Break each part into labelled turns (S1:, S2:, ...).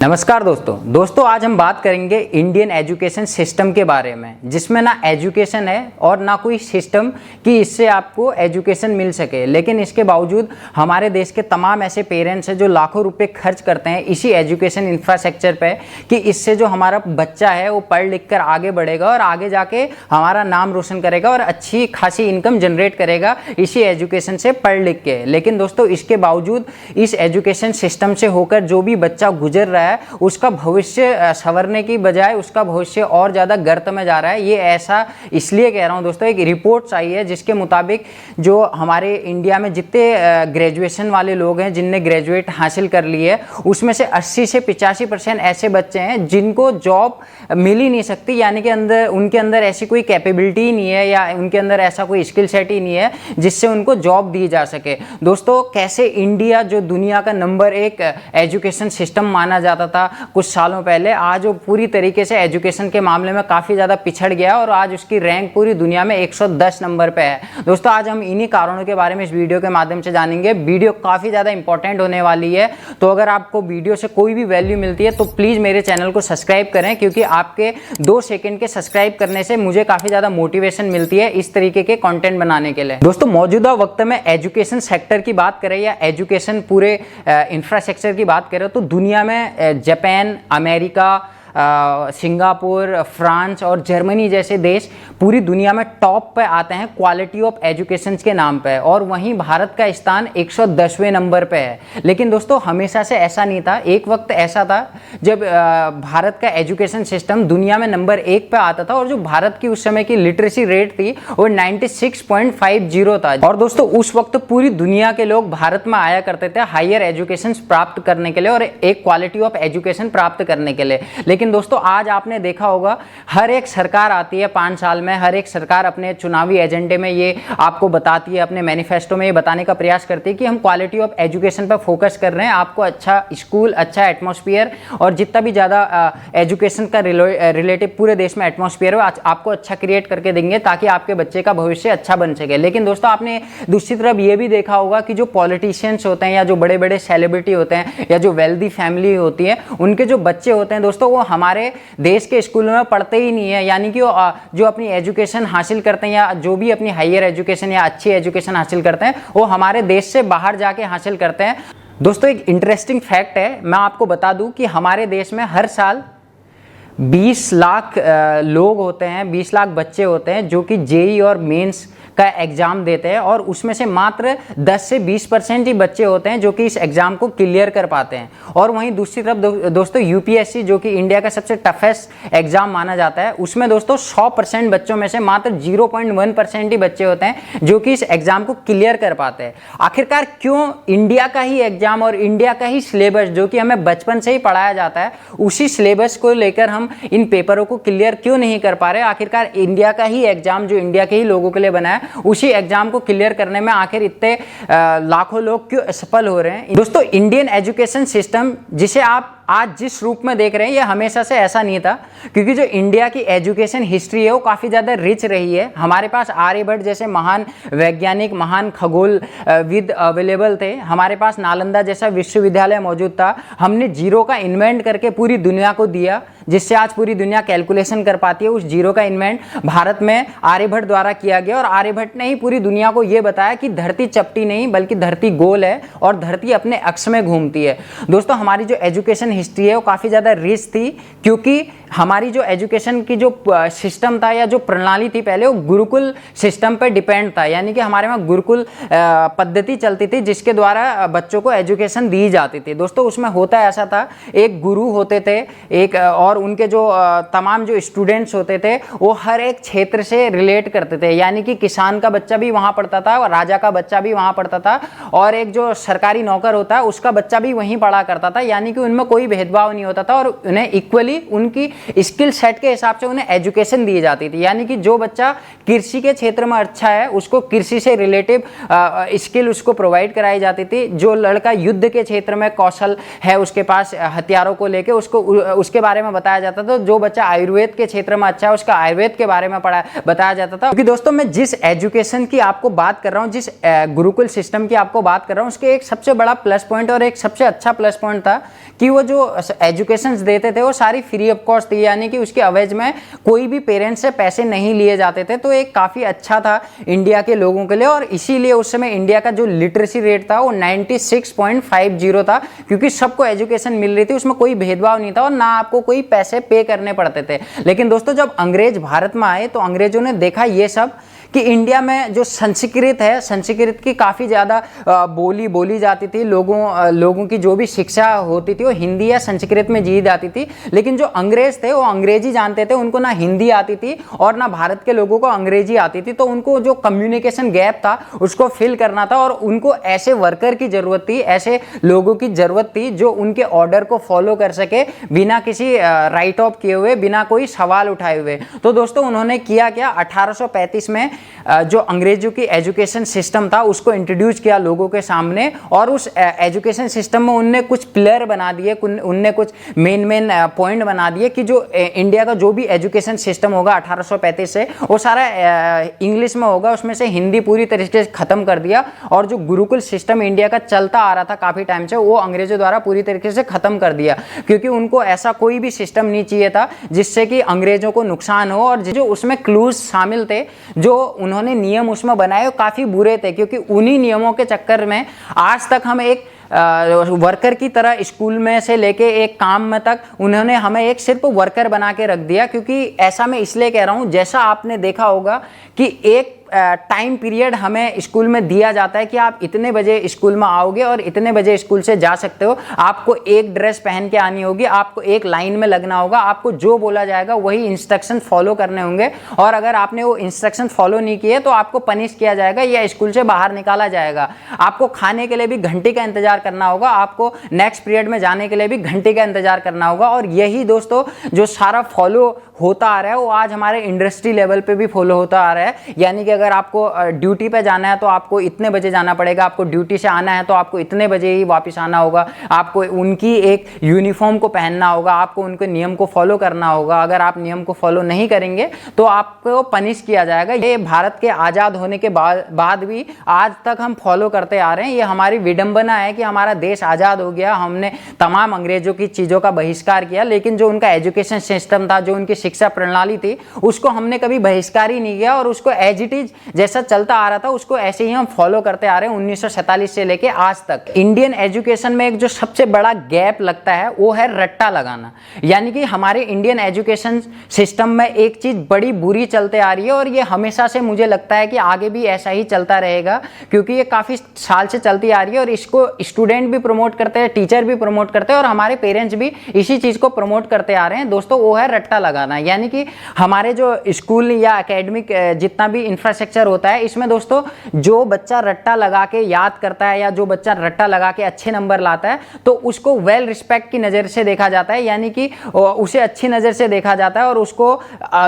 S1: नमस्कार दोस्तों आज हम बात करेंगे इंडियन एजुकेशन सिस्टम के बारे में, जिसमें ना एजुकेशन है और ना कोई सिस्टम कि इससे आपको एजुकेशन मिल सके। लेकिन इसके बावजूद हमारे देश के तमाम ऐसे पेरेंट्स हैं जो लाखों रुपए खर्च करते हैं इसी एजुकेशन इंफ्रास्ट्रक्चर पे कि इससे जो हमारा बच्चा है वो पढ़ लिख कर आगे बढ़ेगा और आगे जाके हमारा नाम रोशन करेगा और अच्छी खासी इनकम जनरेट करेगा इसी एजुकेशन से पढ़ लिख के। लेकिन दोस्तों इसके बावजूद इस एजुकेशन सिस्टम से होकर जो भी बच्चा गुजर रहा है उसका भविष्य संवरने की बजाय उसका भविष्य और ज़्यादा गर्त में जा रहा है। ये ऐसा इसलिए कह रहा हूँ दोस्तों, एक रिपोर्ट आई है जिसके मुताबिक जो हमारे इंडिया में जितने ग्रेजुएशन वाले लोग हैं जिनने ग्रेजुएट हासिल कर ली है उसमें से 80 से 85% ऐसे बच्चे हैं जिनको जॉब मिल ही नहीं सकती, यानी कि उनके अंदर ऐसी कोई कैपेबिलिटी ही नहीं है या उनके अंदर ऐसा कोई स्किल सेट ही नहीं है जिससे उनको जॉब दी जा सके। दोस्तों कैसे इंडिया जो दुनिया का नंबर 1 एजुकेशन सिस्टम माना जाता था कुछ सालों पहले, आज वो पूरी तरीके से एजुकेशन के मामले में काफ़ी ज़्यादा पिछड़ गया और आज उसकी रैंक पूरी दुनिया में 110 नंबर पे है। दोस्तों आज हम इन्हीं कारणों के बारे में इस वीडियो के माध्यम से जानेंगे। वीडियो काफ़ी ज़्यादा इंपॉर्टेंट होने वाली है, तो अगर आपको वीडियो से कोई भी वैल्यू मिलती है तो प्लीज़ मेरे चैनल को सब्सक्राइब करें, क्योंकि आपके 2 सेकेंड के सब्सक्राइब करने से मुझे काफ़ी ज़्यादा मोटिवेशन मिलती है इस तरीके के कॉन्टेंट बनाने के लिए। दोस्तों मौजूदा वक्त में एजुकेशन सेक्टर की बात करें या एजुकेशन पूरे इंफ्रास्ट्रक्चर की बात करें तो दुनिया में जापान, अमेरिका, सिंगापुर, फ्रांस और जर्मनी जैसे देश पूरी दुनिया में टॉप पे आते हैं क्वालिटी ऑफ एजुकेशन के नाम पे, और वहीं भारत का स्थान 110वें नंबर पे है। लेकिन दोस्तों हमेशा से ऐसा नहीं था। एक वक्त ऐसा था जब भारत का एजुकेशन सिस्टम दुनिया में नंबर 1 पे आता था और जो भारत की उस समय की लिटरेसी रेट थी वो 96.50 था। और दोस्तों उस वक्त पूरी दुनिया के लोग भारत में आया करते थे हायर एजुकेशन प्राप्त करने के लिए और एक क्वालिटी ऑफ एजुकेशन प्राप्त करने के लिए। लेकिन दोस्तों आज आपने देखा होगा हर एक सरकार आती है 5 साल में, हर एक सरकार अपने चुनावी एजेंडे में ये आपको बताती है, अपने मैनिफेस्टो में ये बताने का प्रयास करती है कि हम क्वालिटी ऑफ एजुकेशन पर फोकस कर रहे हैं, आपको अच्छा स्कूल, अच्छा एटमॉस्फेयर और जितना भी ज़्यादा एजुकेशन का रिलेटिव पूरे देश में एटमॉस्फेयर हो आपको अच्छा क्रिएट करके देंगे ताकि आपके बच्चे का भविष्य अच्छा बन सके। लेकिन दोस्तों आपने दूसरी तरफ ये भी देखा होगा कि जो पॉलिटिशियंस होते हैं या जो बड़े बड़े सेलिब्रिटी होते हैं या जो वेल्दी फैमिली होती है उनके जो बच्चे होते हैं दोस्तों वो हमारे देश के स्कूलों में पढ़ते ही नहीं है, यानी कि जो अपनी एजुकेशन हासिल करते हैं या जो भी अपनी हायर एजुकेशन या अच्छी एजुकेशन हासिल करते हैं वो हमारे देश से बाहर जाके हासिल करते हैं। दोस्तों एक इंटरेस्टिंग फैक्ट है, मैं आपको बता दूं कि हमारे देश में हर साल 20 लाख लोग होते हैं, 20 लाख बच्चे होते हैं जो कि जेईई और मेंस का एग्जाम देते हैं और उसमें से मात्र 10 से 20% ही बच्चे होते हैं जो कि इस एग्जाम को क्लियर कर पाते हैं। और वहीं दूसरी तरफ दोस्तों यूपीएससी जो कि इंडिया का सबसे टफेस्ट एग्जाम माना जाता है उसमें दोस्तों 100% बच्चों में से मात्र 0.1% ही बच्चे होते हैं जो कि इस एग्जाम को क्लियर कर पाते हैं। आखिरकार क्यों इंडिया का ही एग्जाम और इंडिया का ही सिलेबस जो कि हमें बचपन से ही पढ़ाया जाता है उसी सिलेबस को लेकर हम इन पेपरों को क्लियर क्यों नहीं कर पा रहे? आखिरकार इंडिया का ही एग्जाम जो इंडिया के ही लोगों के लिए बना है उसी एग्जाम को क्लियर करने में आखिर इतने लाखों लोग क्यों असफल हो रहे हैं? दोस्तों इंडियन एजुकेशन सिस्टम जिसे आप आज जिस रूप में देख रहे हैं ये हमेशा से ऐसा नहीं था, क्योंकि जो इंडिया की एजुकेशन हिस्ट्री है वो काफ़ी ज़्यादा रिच रही है। हमारे पास आर्यभट्ट जैसे महान वैज्ञानिक, महान खगोलविद अवेलेबल थे, हमारे पास नालंदा जैसा विश्वविद्यालय मौजूद था, हमने जीरो का इन्वेंट करके पूरी दुनिया को दिया जिससे आज पूरी दुनिया कैलकुलेशन कर पाती है। उस जीरो का इन्वेंट भारत में आर्यभट्ट द्वारा किया गया और आर्यभट्ट ने ही पूरी दुनिया को ये बताया कि धरती चपटी नहीं बल्कि धरती गोल है और धरती अपने अक्ष में घूमती है। दोस्तों हमारी जो एजुकेशन हिस्ट्री है वो काफ़ी ज़्यादा रिच थी, क्योंकि हमारी जो एजुकेशन की जो सिस्टम था या जो प्रणाली थी पहले वो गुरुकुल सिस्टम पर डिपेंड था, यानी कि हमारे वहाँ गुरुकुल पद्धति चलती थी जिसके द्वारा बच्चों को एजुकेशन दी जाती थी। दोस्तों उसमें होता ऐसा था, एक गुरु होते थे एक और उनके जो तमाम जो स्टूडेंट्स होते थे वो हर एक क्षेत्र से रिलेट करते थे, यानी कि किसान का बच्चा भी वहाँ पढ़ता था और राजा का बच्चा भी वहाँ पढ़ता था और एक जो सरकारी नौकर होता है उसका बच्चा भी वहीं पढ़ा करता था, यानी कि उनमें कोई भेदभाव नहीं होता था और उन्हें इक्वली उनकी स्किल सेट के हिसाब से उन्हें एजुकेशन दी जाती थी। यानी कि जो बच्चा कृषि के क्षेत्र में अच्छा है उसको कृषि से रिलेटिव स्किल उसको प्रोवाइड कराई जाती थी, जो लड़का युद्ध के क्षेत्र में कौशल है उसके पास हथियारों को लेकर उसको उसके बारे में बताया बताया जाता था। जो बच्चा आयुर्वेद के क्षेत्र में अच्छा है उसका आयुर्वेद के बारे में बताया जाता था। क्योंकि दोस्तों मैं जिस एजुकेशन की आपको बात कर रहा हूँ, जिस गुरुकुल सिस्टम की आपको बात कर रहा हूँ, उसके एक सबसे बड़ा प्लस पॉइंट और एक सबसे अच्छा प्लस पॉइंट था कि वो जो एजुकेशन देते थे वो सारी फ्री ऑफ कॉस्ट थी, यानी कि उसके अवैज में कोई भी पेरेंट्स से पैसे नहीं लिए जाते थे। तो एक काफ़ी अच्छा था इंडिया के लोगों के लिए, और इसीलिए उस समय इंडिया का जो लिटरेसी रेट था वो 96.50 था, क्योंकि सबको एजुकेशन मिल रही थी, उसमें कोई भेदभाव नहीं था और ना आपको कोई पैसे पे करने पड़ते थे। लेकिन दोस्तों जब अंग्रेज भारत में आए तो अंग्रेजों ने देखा ये सब कि इंडिया में जो संस्कृत है, संस्कृत की काफ़ी ज़्यादा बोली जाती थी, लोगों की जो भी शिक्षा होती थी वो हिंदी या संस्कृत में दी जाती थी। लेकिन जो अंग्रेज थे वो अंग्रेजी जानते थे, उनको ना हिंदी आती थी और ना भारत के लोगों को अंग्रेजी आती थी। तो उनको जो कम्युनिकेशन गैप था उसको फिल करना था और उनको ऐसे वर्कर की ज़रूरत थी, ऐसे लोगों की ज़रूरत थी जो उनके ऑर्डर को फॉलो कर सके बिना किसी राइट ऑफ किए हुए, बिना कोई सवाल उठाए हुए। तो दोस्तों उन्होंने किया क्या, 1835 में जो अंग्रेजों की एजुकेशन सिस्टम था उसको इंट्रोड्यूस किया लोगों के सामने, और उस एजुकेशन सिस्टम में उनने कुछ पिलर बना दिए, उनने कुछ मेन पॉइंट बना दिए कि जो इंडिया का जो भी एजुकेशन सिस्टम होगा 1835 से वो सारा इंग्लिश में होगा, उसमें से हिंदी पूरी तरीके से खत्म कर दिया। और जो गुरुकुल सिस्टम इंडिया का चलता आ रहा था काफ़ी टाइम से वो अंग्रेजों द्वारा पूरी तरीके से खत्म कर दिया, क्योंकि उनको ऐसा कोई भी सिस्टम नहीं चाहिए था जिससे कि अंग्रेजों को नुकसान हो। और जो उसमें क्लूज शामिल थे, जो उन्होंने नियम उसमें बनाए वो काफ़ी बुरे थे, क्योंकि उन्हीं नियमों के चक्कर में आज तक हम एक वर्कर की तरह स्कूल में से लेके एक काम में तक उन्होंने हमें एक सिर्फ वर्कर बना के रख दिया। क्योंकि ऐसा मैं इसलिए कह रहा हूँ, जैसा आपने देखा होगा कि एक टाइम पीरियड हमें स्कूल में दिया जाता है कि आप इतने बजे स्कूल में आओगे और इतने बजे स्कूल से जा सकते हो, आपको एक ड्रेस पहन के आनी होगी, आपको एक लाइन में लगना होगा, आपको जो बोला जाएगा वही इंस्ट्रक्शन फॉलो करने होंगे, और अगर आपने वो इंस्ट्रक्शन फॉलो नहीं किए तो आपको पनिश किया जाएगा या स्कूल से बाहर निकाला जाएगा। आपको खाने के लिए भी घंटे का इंतजार करना होगा, आपको नेक्स्ट पीरियड में जाने के लिए भी घंटे का इंतजार करना होगा। और यही दोस्तों जो सारा फॉलो होता आ रहा है वो आज हमारे इंडस्ट्री लेवल पे भी फॉलो होता आ रहा है। यानी कि अगर आपको ड्यूटी पे जाना है तो आपको इतने बजे जाना पड़ेगा, आपको ड्यूटी से आना है तो आपको इतने बजे ही वापस आना होगा, आपको उनकी एक यूनिफॉर्म को पहनना होगा, आपको उनके नियम को फॉलो करना होगा। अगर आप नियम को फॉलो नहीं करेंगे तो आपको पनिश किया जाएगा। ये भारत के आज़ाद होने के बाद भी आज तक हम फॉलो करते आ रहे हैं। ये हमारी विडंबना है कि हमारा देश आज़ाद हो गया, हमने तमाम अंग्रेजों की चीज़ों का बहिष्कार किया, लेकिन जो उनका एजुकेशन सिस्टम था, जो उनकी शिक्षा प्रणाली थी, उसको हमने कभी बहिष्कार ही नहीं किया और उसको एज इट इज जैसा चलता आ रहा था उसको ऐसे ही हम फॉलो करते आ रहे हैं 1947 से लेके आज तक। इंडियन एजुकेशन में एक जो सबसे बड़ा गैप लगता है वो है रट्टा लगाना। यानी कि हमारे इंडियन एजुकेशन सिस्टम में एक चीज बड़ी बुरी चलते आ रही है और ये हमेशा से मुझे लगता है कि आगे भी ऐसा ही चलता रहेगा, क्योंकि ये काफी साल से चलती आ रही है और इसको स्टूडेंट भी प्रमोट करते हैं, टीचर भी प्रमोट करते हैं और हमारे पेरेंट्स भी इसी चीज को प्रमोट करते आ रहे हैं दोस्तों। वो है रट्टा लगाना। यानी कि हमारे जो स्कूल या एकेडमिक जितना भी इंफ्रास्ट्रक्चर होता है, इसमें दोस्तों जो बच्चा रट्टा लगा के याद करता है या जो बच्चा रट्टा लगा के अच्छे नंबर लाता है तो उसको वेल रिस्पेक्ट की नज़र से देखा जाता है, यानी कि उसे अच्छी नज़र से देखा जाता है और उसको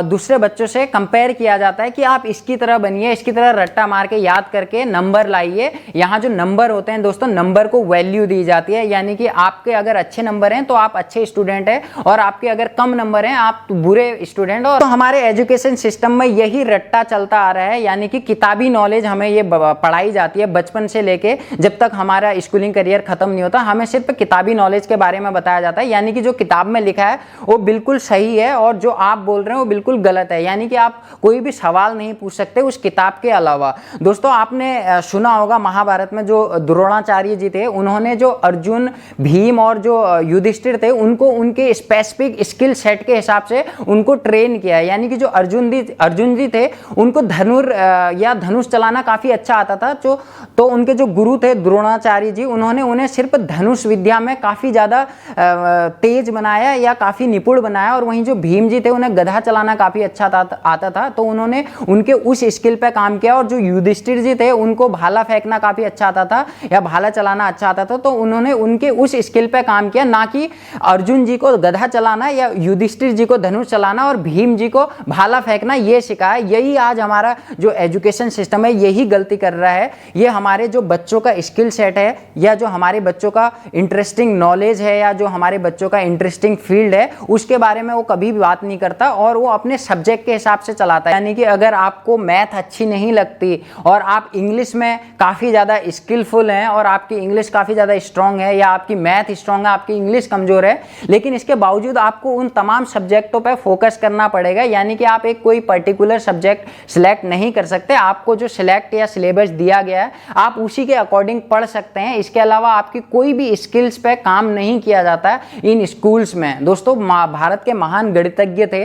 S1: दूसरे बच्चों से कंपेयर किया जाता है कि आप इसकी तरह बनिए, इसकी तरह रट्टा मार के याद करके नंबर लाइए। यहाँ जो नंबर होते हैं दोस्तों, नंबर को वैल्यू दी जाती है, यानी कि आपके अगर अच्छे नंबर हैं तो आप अच्छे स्टूडेंट हैं और आपके अगर कम नंबर हैं आप बुरे स्टूडेंट। और तो हमारे एजुकेशन सिस्टम में यही रट्टा चलता आ रहा है, यानी कि किताबी नॉलेज हमें ये पढ़ाई जाती है बचपन से लेके जब तक हमारा स्कूलिंग करियर खत्म नहीं होता, हमें सिर्फ किताबी नॉलेज के बारे में बताया जाता है। यानी कि जो किताब में लिखा है वो बिल्कुल सही है और जो आप बोल रहे हैं वो बिल्कुल गलत है, यानी कि आप कोई भी सवाल नहीं पूछ सकते उस किताब के अलावा। दोस्तों आपने सुना होगा महाभारत में जो द्रोणाचार्य जी थे, उन्होंने जो अर्जुन, भीम और जो युधिष्ठिर थे उनको उनके स्पेसिफिक स्किल सेट के हिसाब से उनको ट्रेन किया है। यानी कि जो अर्जुन जी थे उनको धनुष चलाना काफी अच्छा आता था, तो उनके जो गुरु थे द्रोणाचार्य जी, उन्होंने उन्हें सिर्फ धनुष विद्या में काफी ज्यादा तेज बनाया या काफी निपुण बनाया। और वहीं जो भीम जी थे उन्हें गधा चलाना काफी अच्छा आता था, तो उन्होंने उनके उस स्किल पे काम किया। और जो युधिष्ठिर जी थे उनको भाला फेंकना काफी अच्छा आता था या भाला चलाना अच्छा आता था, तो उन्होंने उनके उस स्किल पे काम किया, ना कि अर्जुन जी को गधा चलाना या युधिष्ठिर जी को धनुष चलाना और भीम जी को भाला फेंकना ये सिखाया। यही आज हमारा जो एजुकेशन सिस्टम है यही गलती कर रहा है। ये हमारे जो बच्चों का स्किल सेट है या जो हमारे बच्चों का इंटरेस्टिंग नॉलेज है या जो हमारे बच्चों का इंटरेस्टिंग फील्ड है उसके बारे में वो कभी भी बात नहीं करता और वो अपने सब्जेक्ट के हिसाब से चलाता है। यानी कि अगर आपको मैथ अच्छी नहीं लगती और आप इंग्लिश में काफ़ी ज़्यादा स्किलफुल हैं और आपकी इंग्लिश काफ़ी ज़्यादा स्ट्रांग है या आपकी मैथ स्ट्रांग है, आपकी इंग्लिश कमज़ोर है, लेकिन इसके बावजूद आपको उन तमाम सब्जेक्टों पर फोकस करना पड़ेगा। यानी कि आप एक कोई पर्टिकुलर सब्जेक्ट सिलेक्ट नहीं कर सकते। आपको जो सिलेक्ट या सिलेबस दिया गया है आप उसी के अकॉर्डिंग पढ़ सकते हैं। इसके अलावा आपकी कोई भी स्किल्स पे काम नहीं किया जाता है इन स्कूल्स में। दोस्तों भारत के महान गणितज्ञ थे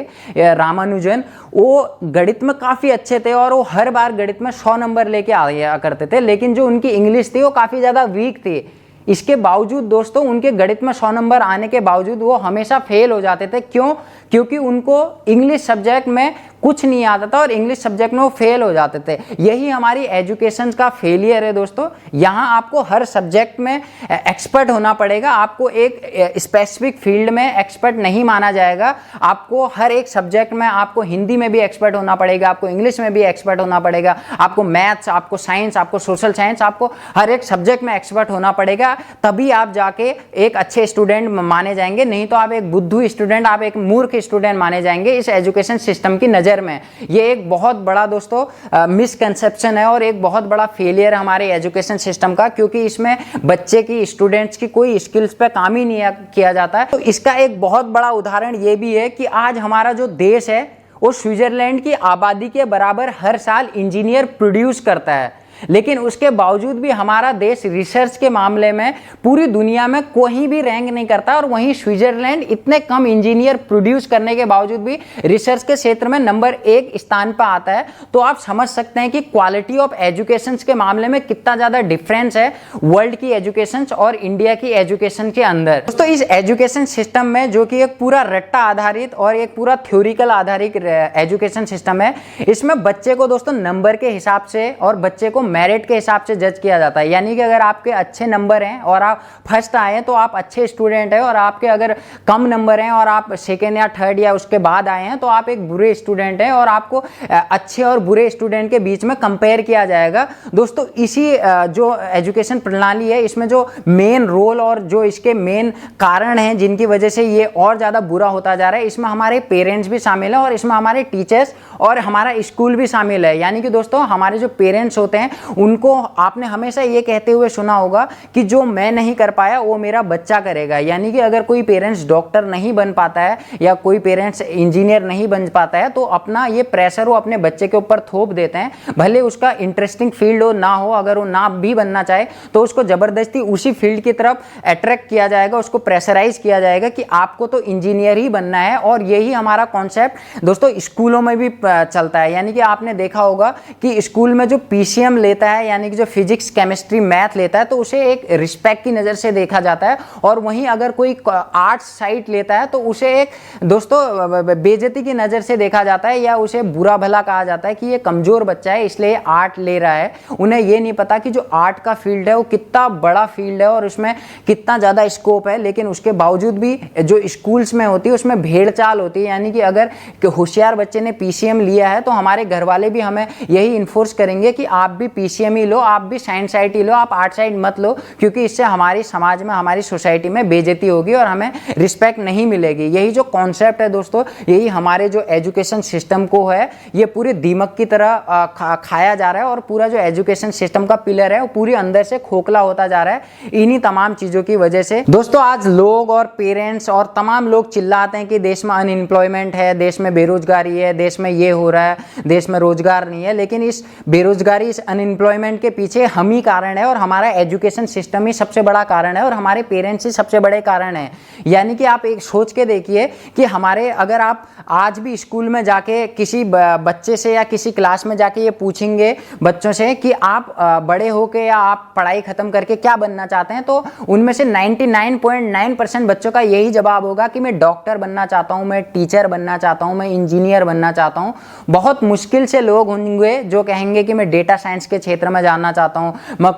S1: रामानुजन, वो गणित में काफ़ी अच्छे थे और वो हर बार गणित में 100 नंबर लेके आया करते थे, लेकिन जो उनकी इंग्लिश थी वो काफ़ी ज़्यादा वीक थी। इसके बावजूद दोस्तों उनके गणित में 100 नंबर आने के बावजूद वो हमेशा फेल हो जाते थे। क्यों? क्योंकि उनको इंग्लिश सब्जेक्ट में कुछ नहीं आता था और इंग्लिश सब्जेक्ट में वो फेल हो जाते थे। यही हमारी एजुकेशन का फेलियर है दोस्तों। यहाँ आपको हर सब्जेक्ट में एक्सपर्ट होना पड़ेगा। आपको एक स्पेसिफिक फील्ड में एक्सपर्ट नहीं माना जाएगा। आपको हर एक सब्जेक्ट में, आपको हिंदी में भी एक्सपर्ट होना पड़ेगा, आपको इंग्लिश में भी एक्सपर्ट होना पड़ेगा, आपको मैथ्स, आपको साइंस, आपको सोशल साइंस, आपको हर एक सब्जेक्ट में एक्सपर्ट होना पड़ेगा। तभी आप जाके एक अच्छे स्टूडेंट माने जाएंगे, नहीं तो आप एक बुद्धू स्टूडेंट, आप एक मूर्ख स्टूडेंट माने जाएंगे इस एजुकेशन सिस्टम की नज़र में। ये एक बहुत बड़ा दोस्तों मिसकंसेप्शन है और एक बहुत बड़ा फेलियर है हमारे एजुकेशन सिस्टम का, क्योंकि इसमें बच्चे की, स्टूडेंट्स की कोई स्किल्स पे काम ही नहीं किया जाता है। तो इसका एक बहुत बड़ा उदाहरण ये भी है कि आज हमारा जो देश है वो स्विट्जरलैंड की आबादी के बराबर हर साल इंजीनियर प्रोड्यूस करता है, लेकिन उसके बावजूद भी हमारा देश रिसर्च के मामले में पूरी दुनिया में कोई भी रैंक नहीं करता। और वहीं स्विट्जरलैंड इतने कम इंजीनियर प्रोड्यूस करने के बावजूद भी रिसर्च के क्षेत्र में नंबर 1 स्थान पर आता है। तो आप समझ सकते हैं कि क्वालिटी ऑफ एजुकेशन के मामले में कितना ज़्यादा डिफरेंस है वर्ल्ड की एजुकेशन और इंडिया की एजुकेशन के अंदर। दोस्तों इस एजुकेशन सिस्टम में, जो कि एक पूरा रट्टा आधारित और एक पूरा थ्योरिकल आधारित एजुकेशन सिस्टम है, इसमें बच्चे को दोस्तों नंबर के हिसाब से और बच्चे को मेरिट के हिसाब से जज किया जाता है। यानी कि अगर आपके अच्छे नंबर हैं और आप फर्स्ट आए हैं तो आप अच्छे स्टूडेंट हैं, और आपके अगर कम नंबर हैं और आप सेकेंड या थर्ड या उसके बाद आए हैं तो आप एक बुरे स्टूडेंट हैं, और आपको अच्छे और बुरे स्टूडेंट के बीच में कंपेयर किया जाएगा। दोस्तों इसी जो एजुकेशन प्रणाली है इसमें जो मेन रोल और जो इसके मेन कारण हैं जिनकी वजह से ये और ज़्यादा बुरा होता जा रहा है, इसमें हमारे पेरेंट्स भी शामिल हैं और इसमें हमारे टीचर्स और हमारा स्कूल भी शामिल है। यानी कि दोस्तों हमारे जो पेरेंट्स होते हैं उनको आपने हमेशा ये कहते हुए सुना होगा कि जो मैं नहीं कर पाया वो मेरा बच्चा करेगा। यानी कि अगर कोई पेरेंट्स डॉक्टर नहीं बन पाता है या कोई पेरेंट्स इंजीनियर नहीं बन पाता है तो अपना ये प्रेशर वो अपने बच्चे के ऊपर थोप देते हैं, भले उसका इंटरेस्टिंग फील्ड हो ना हो। अगर वो ना भी बनना चाहे तो उसको ज़बरदस्ती उसी फील्ड की तरफ अट्रैक्ट किया जाएगा, उसको प्रेशराइज किया जाएगा कि आपको तो इंजीनियर ही बनना है। और यही हमारा कॉन्सेप्ट दोस्तों स्कूलों में भी चलता है। यानी कि आपने देखा होगा कि स्कूल में जो पीसीएम लेता है, यानी कि जो फिजिक्स, केमिस्ट्री, मैथ लेता है, तो उसे एक रिस्पेक्ट की नज़र से देखा जाता है। और वहीं अगर कोई आर्ट्स साइड लेता है तो उसे एक दोस्तों बेइज्जती की नज़र से देखा जाता है, या उसे बुरा भला कहा जाता है कि ये कमज़ोर बच्चा है इसलिए आर्ट ले रहा है। उन्हें ये नहीं पता कि जो आर्ट का फील्ड है वो कितना बड़ा फील्ड है और उसमें कितना ज़्यादा स्कोप है। लेकिन उसके बावजूद भी जो स्कूल्स में होती है उसमें भेड़ चाल होती है। यानी कि अगर होशियार बच्चे ने पीसीएम लिया है तो हमारे घर वाले भी हमें यही इन्फोर्स करेंगे कि आप भी पीसीएम ही लो, आप भी साइंस साइड ही लो, आप आर्ट साइड मत लो, क्योंकि इससे हमारी समाज में, हमारी सोसाइटी में बेइज्जती होगी और हमें रिस्पेक्ट नहीं मिलेगी। यही जो कॉन्सेप्ट है दोस्तों, यही हमारे जो एजुकेशन सिस्टम को है ये पूरे दीमक की तरह खाया जा रहा है और पूरा जो एजुकेशन सिस्टम का पिलर है वो पूरी अंदर से खोखला होता जा रहा है इन्हीं तमाम चीज़ों की वजह से। दोस्तों आज लोग और पेरेंट्स और तमाम लोग चिल्लाते हैं कि देश में अनएम्प्लॉयमेंट है, देश में बेरोजगारी है, देश में ये हो रहा है, देश में रोजगार नहीं है। लेकिन इस बेरोजगारी, इस अनएम्प्लॉयमेंट के पीछे हम ही कारण है और हमारा एजुकेशन सिस्टम ही सबसे बड़ा कारण है और हमारे पेरेंट्स ही सबसे बड़े कारण है। यानी कि आप एक सोच के देखिए कि हमारे, अगर आप आज भी स्कूल में जाके किसी बच्चे से या किसी क्लास में जाके ये पूछेंगे बच्चों से कि आप बड़े होके या आप पढ़ाई खत्म करके क्या बनना चाहते हैं, तो उनमें से 99.9% बच्चों का यही जवाब होगा कि मैं डॉक्टर बनना चाहता हूँ, मैं टीचर बनना चाहता हूँ, मैं इंजीनियर बनना चाहता हूँ। बहुत मुश्किल से लोग होंगे जो कहेंगे कि मैं डेटा साइंस के के क्षेत्र में जानना चाहता हूँ, मैं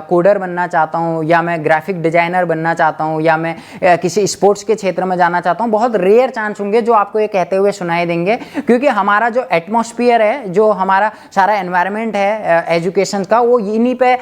S1: कोडर बनना चाहता हूँ, या मैं ग्राफिक डिजाइनर बनना चाहता हूँ, या मैं किसी स्पोर्ट्स के क्षेत्र में जाना चाहता हूँ, बहुत रेयर चांस होंगे जो आपको ये कहते हुए सुनाई देंगे। क्योंकि हमारा जो एटमॉस्फेयर है, जो हमारा सारा एनवायरनमेंट है एजुकेशन का, वो इन्हीं पे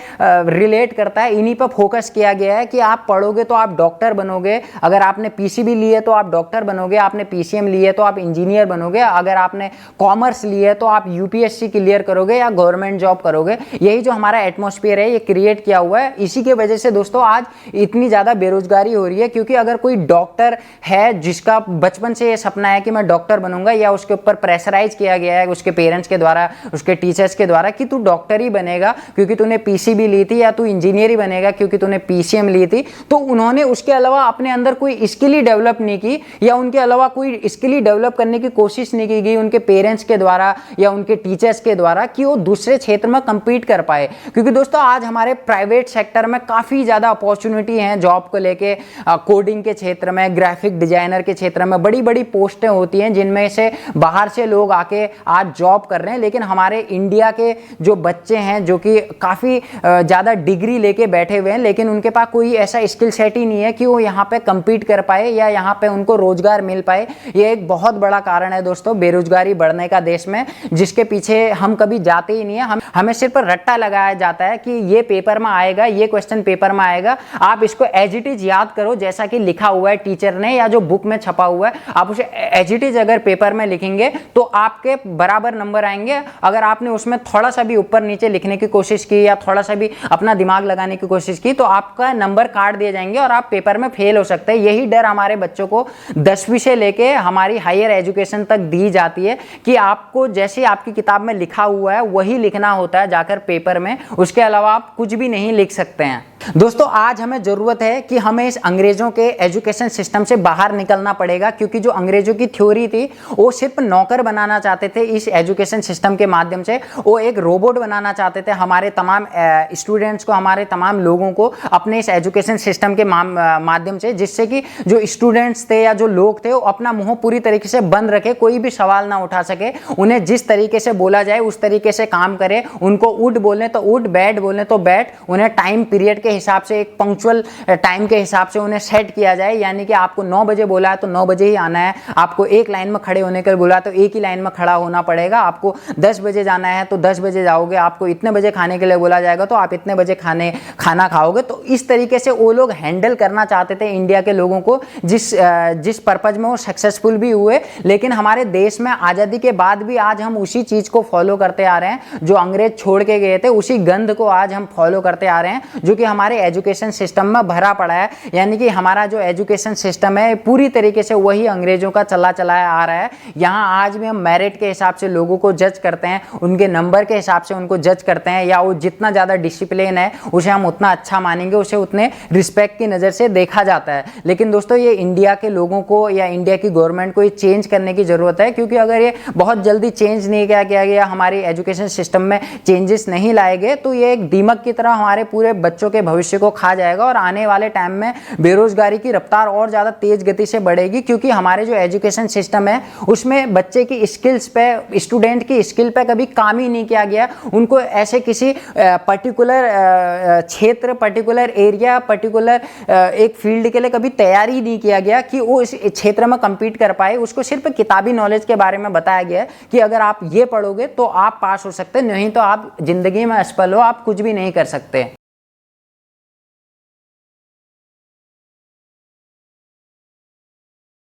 S1: रिलेट करता है, इन्हीं पे फोकस किया गया है कि आप पढ़ोगे तो आप डॉक्टर बनोगे, अगर आपने पीसीबी लिए तो आप डॉक्टर बनोगे, आपने पीसीएम लिए तो आप इंजीनियर बनोगे, अगर आपने कॉमर्स लिए तो आप यूपीएससी क्लियर करोगे या गवर्नमेंट जॉब करोगे। यही जो हमारा एटमॉस्फेयर है ये क्रिएट किया हुआ है। इसी की वजह से दोस्तों आज इतनी ज़्यादा बेरोजगारी हो रही है, क्योंकि अगर कोई डॉक्टर है जिसका बचपन से ये सपना है कि मैं डॉक्टर बनूंगा, या उसके ऊपर प्रेशराइज किया गया है उसके पेरेंट्स के द्वारा, उसके टीचर्स के द्वारा कि तू डॉक्टर ही बनेगा क्योंकि तूने पीसीबी ली थी, या तू इंजीनियर ही बनेगा क्योंकि तूने पीसीएम ली थी, तो उन्होंने उसके अलावा अपने अंदर कोई स्किल ही डेवलप नहीं की, या उनके अलावा कोई स्किल ही डेवलप करने की कोशिश नहीं की गई उनके पेरेंट्स के द्वारा या उनके टीचर्स के द्वारा कि वो दूसरे क्षेत्र में कंपीट कर पाए। क्योंकि दोस्तों आज हमारे प्राइवेट सेक्टर में काफ़ी ज़्यादा अपॉर्चुनिटी हैं जॉब को लेके, कोडिंग के क्षेत्र में, ग्राफिक डिजाइनर के क्षेत्र में बड़ी बड़ी पोस्टें होती हैं जिनमें से बाहर से लोग आके आज जॉब कर रहे हैं। लेकिन हमारे इंडिया के जो बच्चे हैं जो कि काफ़ी ज़्यादा डिग्री लेके बैठे हुए हैं, लेकिन उनके पास कोई ऐसा स्किल सेट ही नहीं है कि वो यहाँ पे compete कर पाए या यहाँ पे उनको रोजगार मिल पाए। ये एक बहुत बड़ा कारण है दोस्तों बेरोजगारी बढ़ने का देश में, जिसके पीछे हम कभी जाते ही नहीं है। हमें सिर्फ रट्टा लगाया जाता है कि ये पेपर में आएगा, ये क्वेश्चन पेपर में आएगा, आप इसको एज इट इज याद करो जैसा कि लिखा हुआ है टीचर ने या जो बुक में छपा हुआ है, आप उसे एज इट इज अगर पेपर में लिखेंगे तो आपके बराबर नंबर आएंगे। अगर आपने उसमें थोड़ा सा भी ऊपर नीचे लिखने की कोशिश की या थोड़ा सा भी अपना दिमाग लगाने की कोशिश की तो आपका नंबर काट दिए जाएंगे और आप पेपर में फेल हो सकते हैं। यही डर हमारे बच्चों को 10वीं से लेके हमारी हायर एजुकेशन तक दी जाती है कि आपको जैसे आपकी किताब में लिखा हुआ है वही लिखना होता है जाकर पेपर में, उसके अलावा आप कुछ भी नहीं लिख सकते हैं। दोस्तों आज हमें जरूरत है कि हमें इस अंग्रेजों के एजुकेशन सिस्टम से बाहर निकलना पड़ेगा, क्योंकि जो अंग्रेजों की थ्योरी थी वो सिर्फ नौकर बनाना चाहते थे इस एजुकेशन सिस्टम के माध्यम से, वो एक रोबोट बनाना चाहते थे हमारे तमाम स्टूडेंट्स को, हमारे तमाम लोगों को अपने इस एजुकेशन सिस्टम के माध्यम से, जिससे कि जो स्टूडेंट्स थे या जो लोग थे वो अपना मुंह पूरी तरीके से बंद रखे, कोई भी सवाल ना उठा सके, उन्हें जिस तरीके से बोला जाए उस तरीके से काम करे, उनको उठ बोलने तो उठ, बैठ बोलने तो बैठ, उन्हें टाइम पीरियड के हिसाब से एक पंक्चुअल टाइम के हिसाब से उन्हें सेट किया जाए। यानी कि आपको 9 बजे बोला है तो 9 बजे ही आना है, आपको एक लाइन में खड़े होने के लिए बोला तो एक ही लाइन में खड़ा होना पड़ेगा, आपको 10 बजे जाना है तो 10 बजे जाओगे, आपको इतने बजे खाने के लिए बोला जाएगा तो आप इतने बजे खाना खाओगे। तो इस तरीके से वो लोग हैंडल करना चाहते थे इंडिया के लोगों को, जिस पर्पज में वो सक्सेसफुल भी हुए। लेकिन हमारे देश में आज़ादी के बाद भी आज हम उसी चीज़ को फॉलो करते आ रहे हैं जो अंग्रेज छोड़ के गए थे, उसी गंध को आज हम फॉलो करते आ रहे हैं जो कि हमारे एजुकेशन सिस्टम में भरा पड़ा है। यानी कि हमारा जो एजुकेशन सिस्टम है पूरी तरीके से वही अंग्रेजों का चलाया आ रहा है। यहाँ आज भी हम मेरिट के हिसाब से लोगों को जज करते हैं, उनके नंबर के हिसाब से उनको जज करते हैं, या वो जितना ज़्यादा डिसिप्लिन है उसे हम उतना अच्छा मानेंगे, उसे उतने रिस्पेक्ट की नज़र से देखा जाता है। लेकिन दोस्तों ये इंडिया के लोगों को या इंडिया की गवर्नमेंट को ये चेंज करने की ज़रूरत है, क्योंकि अगर ये बहुत जल्दी चेंज नहीं किया गया, हमारी एजुकेशन सिस्टम में चेंजेस नहीं लाए गए तो ये एक दीमक की तरह हमारे पूरे बच्चों के भविष्य को खा जाएगा और आने वाले टाइम में बेरोजगारी की रफ्तार और ज़्यादा तेज गति से बढ़ेगी। क्योंकि हमारे जो एजुकेशन सिस्टम है उसमें बच्चे की स्किल्स पे, स्टूडेंट की स्किल पे कभी काम ही नहीं किया गया। उनको ऐसे किसी पर्टिकुलर क्षेत्र, पर्टिकुलर एरिया, पर्टिकुलर एक फील्ड के लिए कभी तैयारी नहीं किया गया कि वो इस क्षेत्र में compete कर पाए। उसको सिर्फ किताबी नॉलेज के बारे में बताया गया है कि अगर आप ये पढ़ोगे तो आप पास हो सकते, नहीं तो आप जिंदगी में असफल हो, आप कुछ भी नहीं कर सकते।